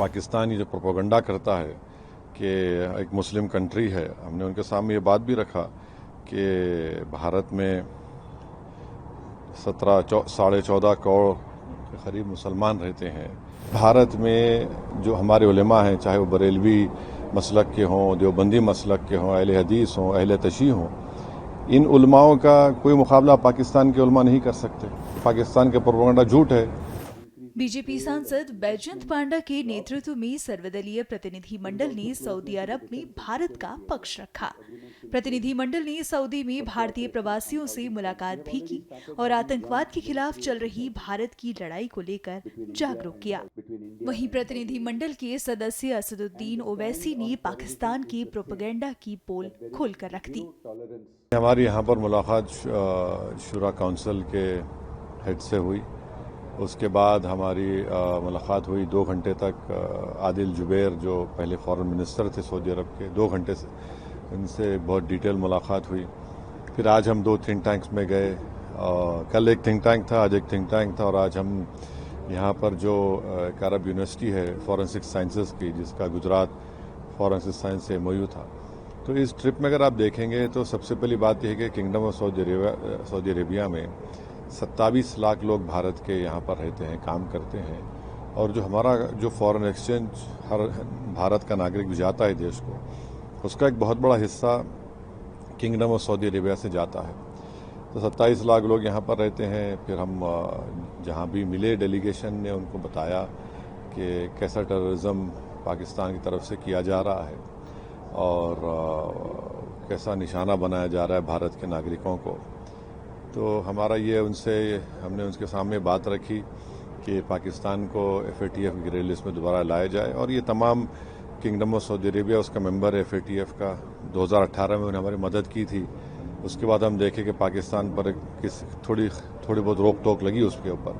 पाकिस्तान ये जो प्रोपेगेंडा करता है कि एक मुस्लिम कंट्री है, हमने उनके सामने ये बात भी रखा कि भारत में 14.5 करोड़ के करीब मुसलमान रहते हैं। भारत में जो हमारे उलेमा हैं, चाहे वो बरेलवी मसलक के हों, देवबंदी मसलक के हों, अहले हदीस हों, अहले तशीह हों, इन उलमाओं का कोई मुकाबला पाकिस्तान के उलमा नहीं कर सकते। पाकिस्तान का प्रोपेगेंडा झूठ है। बीजेपी सांसद बैजयंत पांडा के नेतृत्व में सर्वदलीय प्रतिनिधि मंडल ने सऊदी अरब में भारत का पक्ष रखा। प्रतिनिधि मंडल ने सऊदी में भारतीय प्रवासियों से मुलाकात भी की और आतंकवाद के खिलाफ चल रही भारत की लड़ाई को लेकर जागरूक किया। वहीं प्रतिनिधि मंडल के सदस्य असदुद्दीन ओवैसी ने पाकिस्तान के प्रोपेगेंडा की पोल खोलकर रख दी। हमारी यहाँ पर मुलाकात शुरा काउंसिल के हेड से हुई। उसके बाद हमारी मुलाकात हुई 2 घंटे तक आदिल जुबैर, जो पहले फॉरेन मिनिस्टर थे सऊदी अरब के, 2 घंटे से उनसे बहुत डिटेल मुलाकात हुई। फिर आज हम 2 थिंक टैंक्स में गए। कल एक थिंक टैंक था, आज एक थिंक टैंक था, और आज हम यहाँ पर जो एक अरब यूनिवर्सिटी है फॉरेंसिक साइंसेस की, जिसका गुजरात फॉरेंसिक साइंस से MOU था। तो इस ट्रिप में अगर आप देखेंगे तो सबसे पहली बात यह है कि किंगडम ऑफ सऊदी अरेबिया में 27 लाख लोग भारत के यहाँ पर रहते हैं, काम करते हैं, और जो हमारा जो फॉरेन एक्सचेंज हर भारत का नागरिक भी जाता है देश को, उसका एक बहुत बड़ा हिस्सा किंगडम ऑफ सऊदी अरेबिया से जाता है। तो 27 लाख लोग यहाँ पर रहते हैं। फिर हम जहाँ भी मिले डेलीगेशन ने उनको बताया कि कैसा टेररिज्म पाकिस्तान की तरफ से किया जा रहा है और कैसा निशाना बनाया जा रहा है भारत के नागरिकों को। तो हमारा ये हमने उनके सामने बात रखी कि पाकिस्तान को FATF की ग्रे लिस्ट में दोबारा लाया जाए, और ये तमाम किंगडम ऑफ सऊदी अरेबिया उसका मेंबर है FATF का। 2018 में उन्होंने हमारी मदद की थी। उसके बाद हम देखें कि पाकिस्तान पर थोड़ी बहुत रोक टोक लगी उसके ऊपर।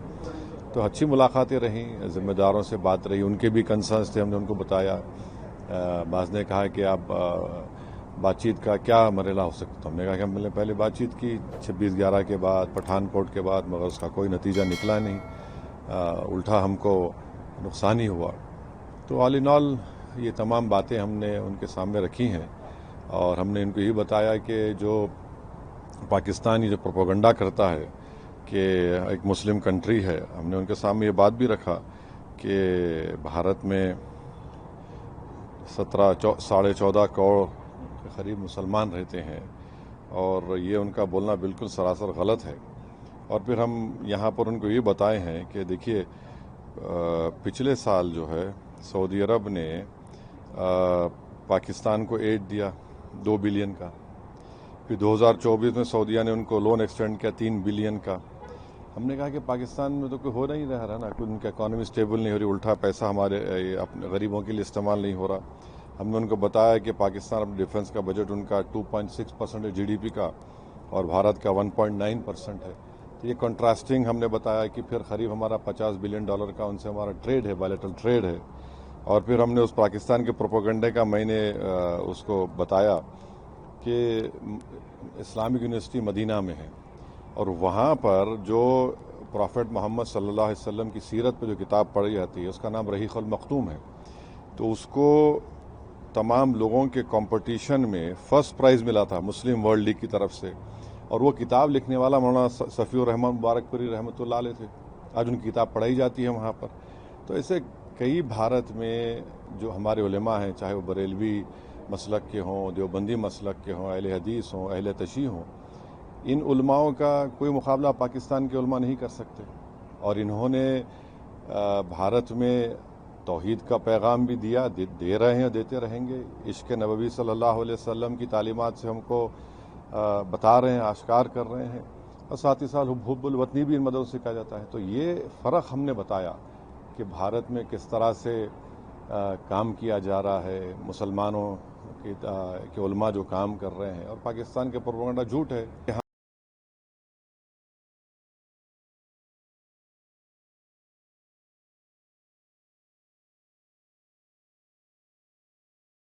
तो अच्छी मुलाकातें रहीं, ज़िम्मेदारों से बात रही, उनके भी कंसर्न्स थे, हमने उनको बताया। बाज़ ने कहा कि आप बातचीत का क्या मरहला हो सकता। हमने कहा कि हमने पहले बातचीत की 26/11 के बाद, पठानकोट के बाद, मगर उसका कोई नतीजा निकला नहीं, उल्टा हमको नुकसान ही हुआ। तो ऑल इन ऑल ये तमाम बातें हमने उनके सामने रखी हैं, और हमने इनको ये बताया कि जो पाकिस्तान ये जो प्रोपेगेंडा करता है कि एक मुस्लिम कंट्री है, हमने उनके सामने ये बात भी रखा कि भारत में 14.5 करोड़ के करीब मुसलमान रहते हैं, और ये उनका बोलना बिल्कुल सरासर गलत है। और फिर हम यहाँ पर उनको ये बताए हैं कि देखिए, पिछले साल जो है सऊदी अरब ने पाकिस्तान को एड दिया 2 बिलियन का। फिर 2024 में सऊदीया ने उनको लोन एक्सटेंड किया 3 बिलियन का। हमने कहा कि पाकिस्तान में तो कोई हो नहीं रहा ना, कोई उनका इकॉनमी स्टेबल नहीं हो रही, उल्टा पैसा हमारे अपने गरीबों के लिए इस्तेमाल नहीं हो रहा। हमने उनको बताया कि पाकिस्तान अपने डिफेंस का बजट उनका 2.6% है GDP का, और भारत का 1.9% है। तो ये कंट्रास्टिंग हमने बताया कि फिर करीब हमारा $50 बिलियन का उनसे हमारा ट्रेड है, बायलैटरल ट्रेड है। और फिर हमने उस पाकिस्तान के प्रोपेगेंडे का मैंने उसको बताया कि इस्लामिक यूनिवर्सिटी मदीना में है, और वहाँ पर जो प्रॉफेट मोहम्मद सल्लल्लाहु अलैहि वसल्लम की सीरत पर जो किताब पढ़ी जाती है, उसका नाम रहीक़ुल मख्तूम है। तो उसको तमाम लोगों के कंपटीशन में फर्स्ट प्राइज़ मिला था मुस्लिम वर्ल्ड लीग की तरफ से, और वो किताब लिखने वाला मौलाना सफ़ीउर रहमान मुबारकपुरी रहमतुल्लाह अलैह थे। आज उनकी किताब पढ़ाई जाती है वहाँ पर। तो ऐसे कई भारत में जो हमारे उलेमा हैं, चाहे वो बरेलवी मसलक के हों, देवबंदी मसलक के हों, अहले हदीस हों, अहले तशीह हों, इन उलमाओं का कोई मुकाबला पाकिस्तान के उलमा नहीं कर सकते। और इन्होंने भारत में तौहीद का पैगाम भी दिया, दे रहे हैं, देते रहेंगे। इश्क़ नबवी सल्लल्लाहु अलैहि वसल्लम की तालीमात से हमको बता रहे हैं, आश्कार कर रहे हैं, और साथ ही साथ हुब्बुल वतनी भी इन मदद से कहा जाता है। तो ये फ़र्क हमने बताया कि भारत में किस तरह से काम किया जा रहा है, मुसलमानों के उलमा जो काम कर रहे हैं, और पाकिस्तान के प्रोपेगेंडा झूठ है।